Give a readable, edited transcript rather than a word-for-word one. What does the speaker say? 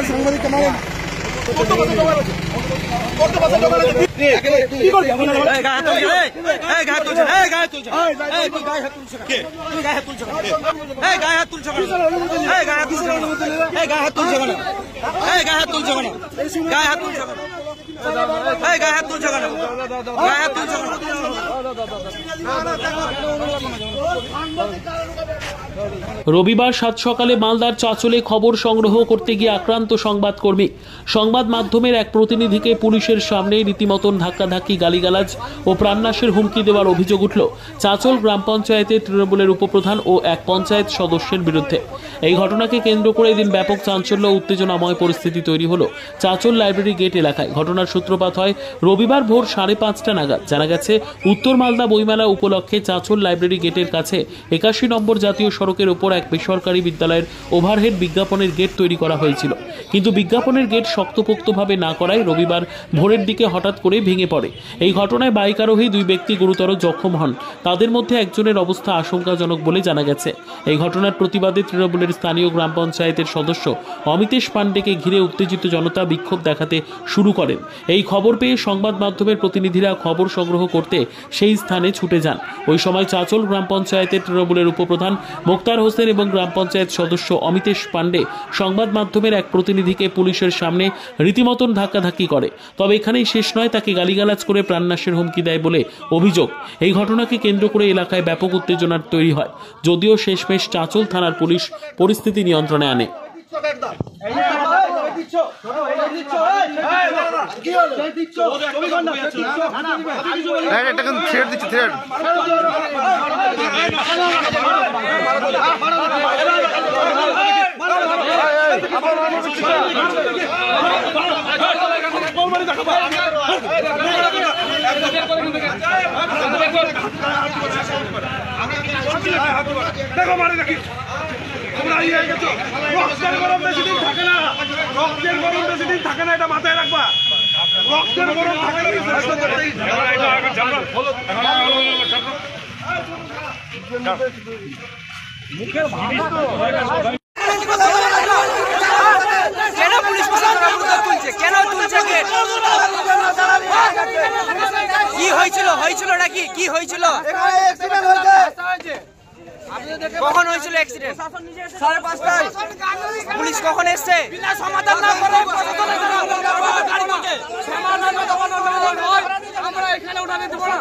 সাংবাদিক রবিবার সাত সকালে মালদার চাঁচলে খবর সংগ্রহ করতে গিয়ে আক্রান্ত সংবাদকর্মী। সংবাদ মাধ্যমের এক প্রতিনিধিকে পুলিশের সামনে রীতিমতন ধাক্কাধাক্কি, গালিগালাজ ও প্রাণনাশের হুমকি দেওয়ার অভিযোগ উঠল চাঁচল গ্রাম পঞ্চায়েতের তৃণমূলের উপপ্রধান ও এক পঞ্চায়েত সদস্যের বিরুদ্ধে। এই ঘটনাকে কেন্দ্র করে এদিন ব্যাপক চাঞ্চল্য ও উত্তেজনাময় পরিস্থিতি তৈরি হলো চাঁচল লাইব্রেরি গেট এলাকায়। ঘটনার সূত্রপাত হয় রবিবার ভোর 5:30 নাগাদ। জানা গেছে, উত্তর মালদা বইমেলা উপলক্ষে চাঁচল লাইব্রেরি গেটের কাছে 81 নম্বর জাতীয় সড়কের উপর এক বেসরকারি বিদ্যালয়ের ওভারহেড বিজ্ঞাপনের গেট তৈরি করা হয়েছিল, কিন্তু বিজ্ঞাপনের গেট শক্তপোক্তভাবে না করায় রবিবার ভোরের দিকে হঠাৎ করে ভেঙে পড়ে। এই ঘটনায় বাইক আরোহী 2 ব্যক্তি গুরুতর জখম হন। তাদের মধ্যে একজনের অবস্থা আশঙ্কাজনক বলে জানা গেছে। এই ঘটনার প্রতিবাদে তৃণমূলের স্থানীয় গ্রাম পঞ্চায়েতের সদস্য অমিতেশ পাণ্ডেকে ঘিরে উত্তেজিত জনতা বিক্ষোভ দেখাতে শুরু করেন। এই খবর পেয়ে সংবাদ মাধ্যমের প্রতিনিধিরা খবর সংগ্রহ করতে সেই স্থানে ছুটে যান। ওই সময় চাঁচল গ্রাম পঞ্চায়েতের তৃণমূলের উপপ্রধান মোক্তার হোসেন এবং গ্রাম পঞ্চায়েত সদস্য অমিতেশ পাণ্ডে সংবাদ মাধ্যমের এক প্রতিনিধিকে পুলিশের সামনে রীতিমতন ধাক্কাধাক্কি করে। তবে এখানেই শেষ নয়, তাকে গালিগালাজ করে প্রাণনাশের হুমকি দেয় বলে অভিযোগ। এই ঘটনাকে কেন্দ্র করে এলাকায় ব্যাপক উত্তেজনার তৈরি হয়, যদিও শেষমেশ চাঁচল থানার পুলিশ পরিস্থিতি নিয়ন্ত্রণে আনে। দেখো মারে দেখি তোমরা ইয়ে গেছো, রক্তের গরম বেশি দিন থাকে না, রক্তের গরম বেশি দিন থাকে না, এটা মাথায় রাখবা। রক্তের গরম থাকে না, মুখের ভাষা কেন পুলিশ প্রশাসন তুলছে, কেন তুলছে? কি হয়েছিল নাকি কি হয়েছিল? কখন হয়েছিল অ্যাক্সিডেন্ট? 5:30। পুলিশ কখন এসছে? সমাধান না করে আমরা এখানে উঠাতে দেব না।